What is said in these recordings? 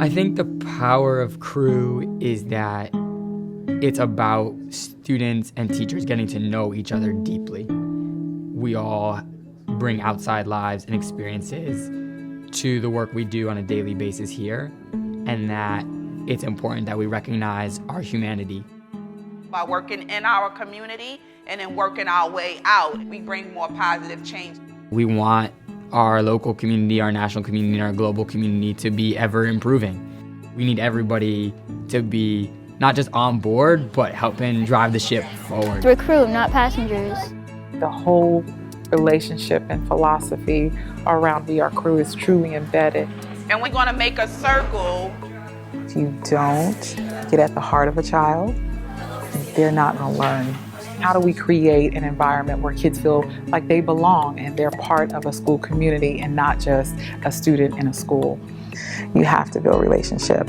I think the power of Crew is that it's about students and teachers getting to know each other deeply. We all bring outside lives and experiences to the work we do on a daily basis here, and that it's important that we recognize our humanity. By working in our community and then working our way out, we bring more positive change. We want our local community, our national community, and our global community to be ever improving. We need everybody to be not just on board, but helping drive the ship forward. We're crew, not passengers. The whole relationship and philosophy around We Are Crew is truly embedded. And we're gonna make a circle. If you don't get at the heart of a child, they're not gonna learn. How do we create an environment where kids feel like they belong and they're part of a school community and not just a student in a school? You have to build relationship.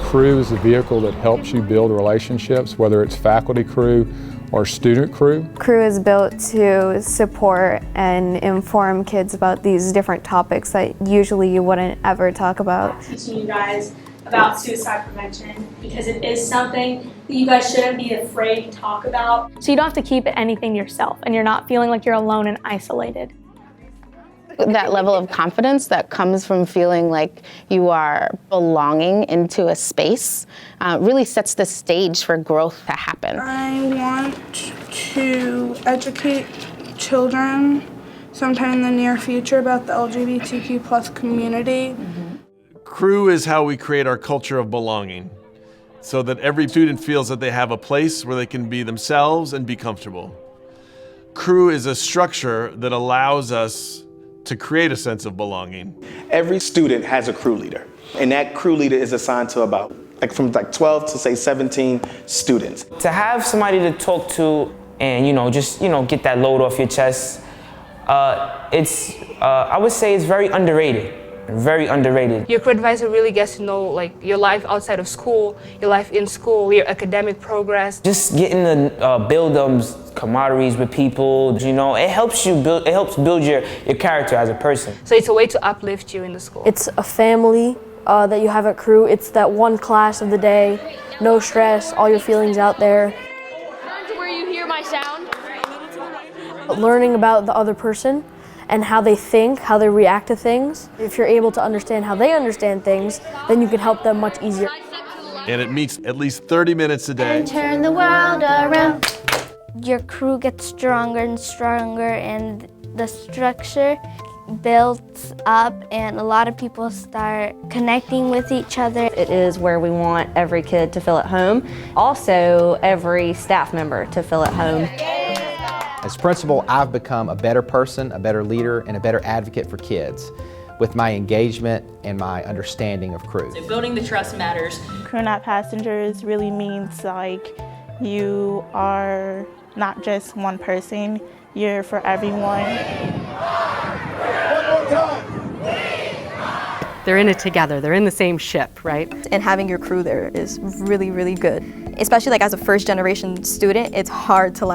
Crew is a vehicle that helps you build relationships, whether it's faculty crew or student crew. Crew is built to support and inform kids about these different topics that usually you wouldn't ever talk about. Teaching you guys about suicide prevention, because it is something that you guys shouldn't be afraid to talk about. So you don't have to keep anything yourself, and you're not feeling like you're alone and isolated. That level of confidence that comes from feeling like you are belonging into a space really sets the stage for growth to happen. I want to educate children sometime in the near future about the LGBTQ+ community. Crew is how we create our culture of belonging, so that every student feels that they have a place where they can be themselves and be comfortable. Crew is a structure that allows us to create a sense of belonging. Every student has a crew leader, and that crew leader is assigned to about from 12 to say 17 students. To have somebody to talk to and just get that load off your chest, I would say it's very underrated. Very underrated. Your crew advisor really gets to know your life outside of school, your life in school, your academic progress. Just getting to build camaraderies with people, it helps build your character as a person. So it's a way to uplift you in the school. It's a family that you have at Crew. It's that one class of the day, no stress, all your feelings out there. Where you hear my sound. Learning about the other person and how they think, how they react to things. If you're able to understand how they understand things, then you can help them much easier. And it meets at least 30 minutes a day. And turn the world around. Your crew gets stronger and stronger, and the structure builds up, and a lot of people start connecting with each other. It is where we want every kid to feel at home. Also, every staff member to feel at home. As principal, I've become a better person, a better leader, and a better advocate for kids with my engagement and my understanding of Crew. So building the trust matters. Crew Not Passengers really means you are not just one person, you're for everyone. They're in it together, they're in the same ship, right? And having your crew there is really, really good. Especially as a first generation student, it's hard to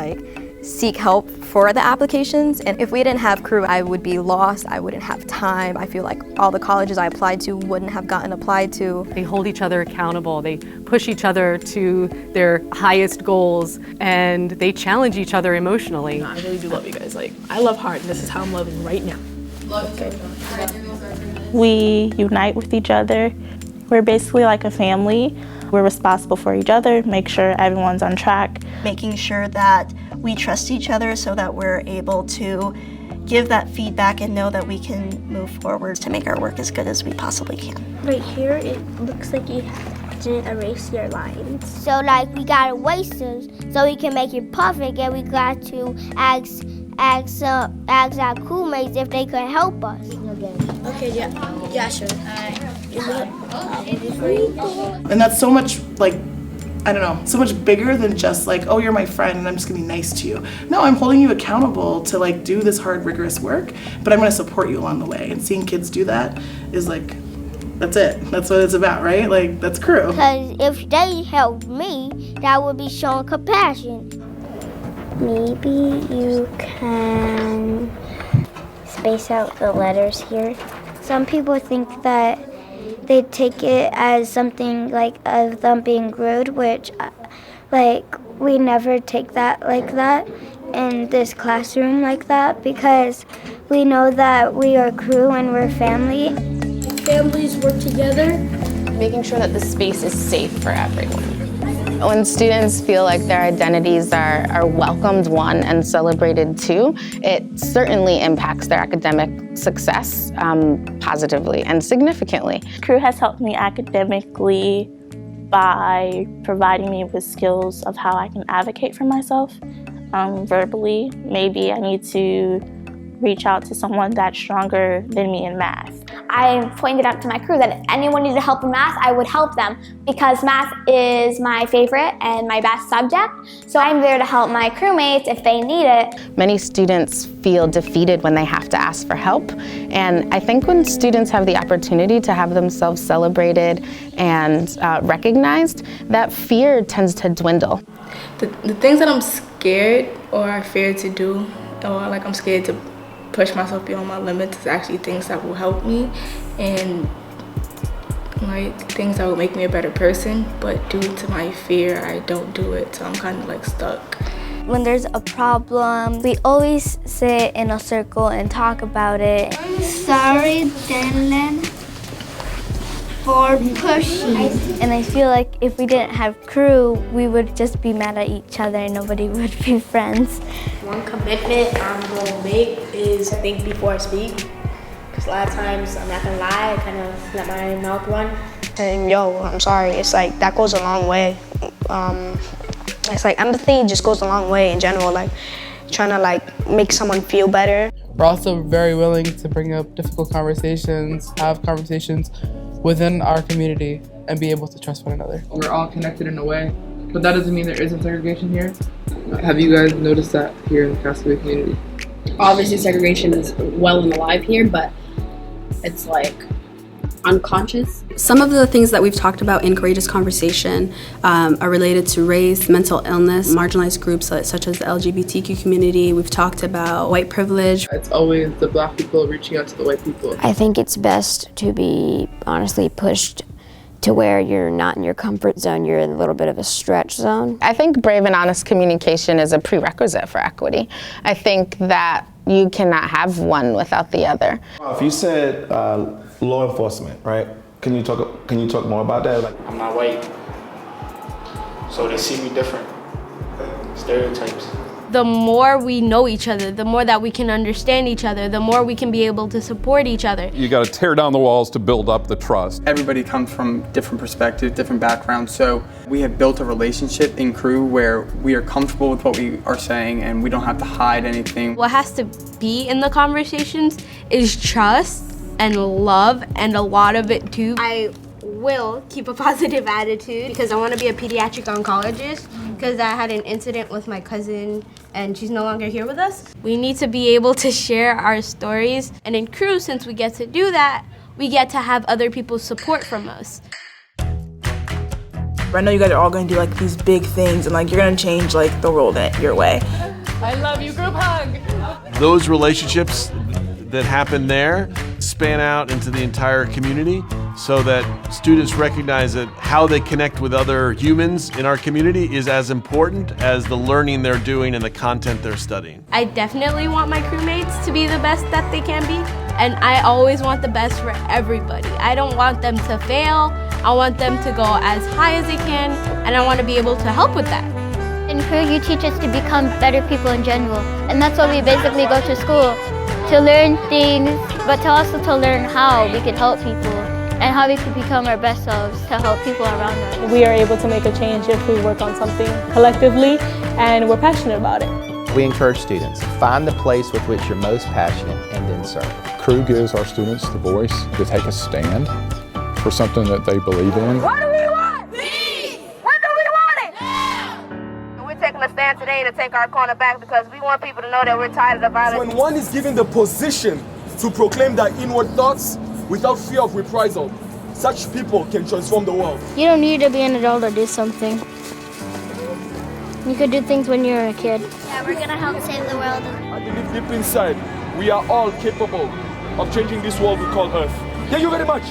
seek help for the applications, and if we didn't have Crew, I would be lost, I wouldn't have time. I feel like all the colleges I applied to wouldn't have gotten applied to. They hold each other accountable, they push each other to their highest goals, and they challenge each other emotionally. I really do love you guys. I love hard, and this is how I'm loving right now. We unite with each other. We're basically like a family. We're responsible for each other, make sure everyone's on track. Making sure that we trust each other so that we're able to give that feedback and know that we can move forward to make our work as good as we possibly can. Right here, it looks like you didn't erase your lines. So we got erasers so we can make it perfect, and we got to ask our crewmates if they could help us. Okay, yeah, sure. And that's so much so much bigger than just oh, you're my friend and I'm just gonna be nice to you. No, I'm holding you accountable to do this hard, rigorous work, but I'm gonna support you along the way. And seeing kids do that is that's it. That's what it's about, right? That's Crew. Because if they helped me, that would be showing compassion. Maybe you can space out the letters here. Some people think that they take it as something like of them being rude, which like we never take that like that in this classroom like that, because we know that we are crew and we're family. Families work together. Making sure that the space is safe for everyone. When students feel like their identities are welcomed, one, and celebrated two, it certainly impacts their academic success positively and significantly. Crew has helped me academically by providing me with skills of how I can advocate for myself verbally. Maybe I need to reach out to someone that's stronger than me in math. I pointed out to my crew that if anyone needed help in math, I would help them because math is my favorite and my best subject. So I'm there to help my crewmates if they need it. Many students feel defeated when they have to ask for help. And I think when students have the opportunity to have themselves celebrated and recognized, that fear tends to dwindle. The things that I'm scared or I fear to do, or like I'm scared to push myself beyond my limits, is actually things that will help me and like things that will make me a better person, but due to my fear I don't do it, so I'm kind of like stuck. When there's a problem, we always sit in a circle and talk about it. I'm sorry, Dylan, for pushing. And I feel like if we didn't have crew, we would just be mad at each other and nobody would be friends. One commitment I'm gonna make is think before I speak. Because a lot of times, I'm not gonna lie, I kind of let my mouth run. And yo, I'm sorry, it's like that goes a long way. It's like empathy just goes a long way in general, like trying to like make someone feel better. We're also very willing to bring up difficult conversations, have conversations within our community, and be able to trust one another. We're all connected in a way, but that doesn't mean there isn't segregation here. Have you guys noticed that here in the Castaway community? Obviously segregation is well and alive here, but it's like unconscious. Some of the things that we've talked about in Courageous Conversation are related to race, mental illness, marginalized groups such as the LGBTQ community. We've talked about white privilege. It's always the Black people reaching out to the white people. I think it's best to be honestly pushed to where you're not in your comfort zone, you're in a little bit of a stretch zone. I think brave and honest communication is a prerequisite for equity. I think that you cannot have one without the other. If you said law enforcement, right? Can you talk more about that? Like, I'm not white, so they see me different. Stereotypes. The more we know each other, the more that we can understand each other, the more we can be able to support each other. You got to tear down the walls to build up the trust. Everybody comes from different perspectives, different backgrounds, so we have built a relationship in crew where we are comfortable with what we are saying and we don't have to hide anything. What has to be in the conversations is trust and love, and a lot of it too. I will keep a positive attitude because I want to be a pediatric oncologist, because I had an incident with my cousin and she's no longer here with us. We need to be able to share our stories, and in crew, since we get to do that, we get to have other people's support from us. I know you guys are all going to do like these big things and like you're going to change like the world in your way. I love you, group hug. Those relationships that happen there span out into the entire community so that students recognize that how they connect with other humans in our community is as important as the learning they're doing and the content they're studying. I definitely want my crewmates to be the best that they can be, and I always want the best for everybody. I don't want them to fail. I want them to go as high as they can, and I want to be able to help with that. In crew, you teach us to become better people in general, and that's why we basically go to school, to learn things, but to also to learn how we can help people and how we can become our best selves to help people around us. We are able to make a change if we work on something collectively and we're passionate about it. We encourage students, find the place with which you're most passionate and then serve. Crew gives our students the voice to take a stand for something that they believe in. What do we want? Peace! When do we want it? Now! We're taking a stand today to take our corner back because we want people to know that we're tired of the violence. When one is given the position to proclaim their inward thoughts without fear of reprisal, such people can transform the world. You don't need to be an adult to do something. You could do things when you were a kid. Yeah, we're gonna help save the world. I believe deep inside, we are all capable of changing this world we call Earth. Thank you very much.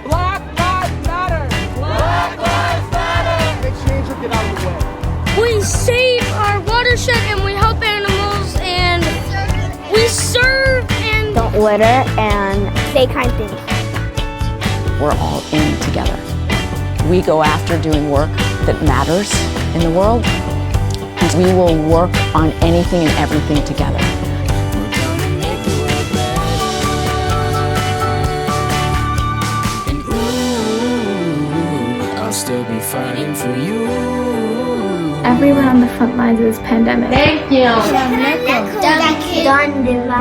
Black Lives Matter! Black Lives Matter! Make change or get out of the way. We save our watershed and we help animals and we serve and Don't litter and say kind things. We're all in together. We go after doing work that matters in the world. We will work on anything and everything together. I'll still be fighting for you. Everyone on the front lines of this pandemic. Thank you.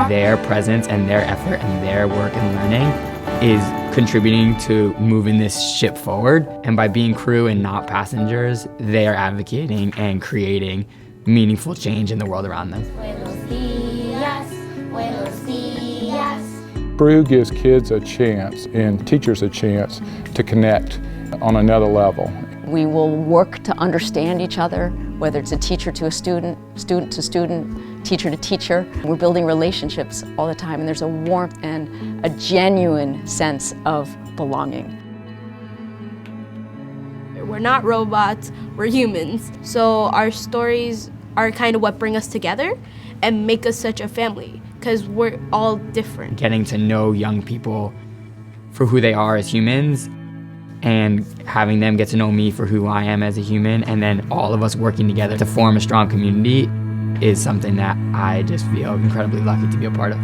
Their presence and their effort and their work and learning is contributing to moving this ship forward. And by being crew and not passengers, they are advocating and creating meaningful change in the world around them. Crew gives kids a chance and teachers a chance to connect on another level. We will work to understand each other, whether it's a teacher to a student, student to student, teacher to teacher. We're building relationships all the time, and there's a warmth and a genuine sense of belonging. We're not robots, we're humans. So our stories are kind of what bring us together and make us such a family, because we're all different. Getting to know young people for who they are as humans and having them get to know me for who I am as a human, and then all of us working together to form a strong community is something that I just feel incredibly lucky to be a part of.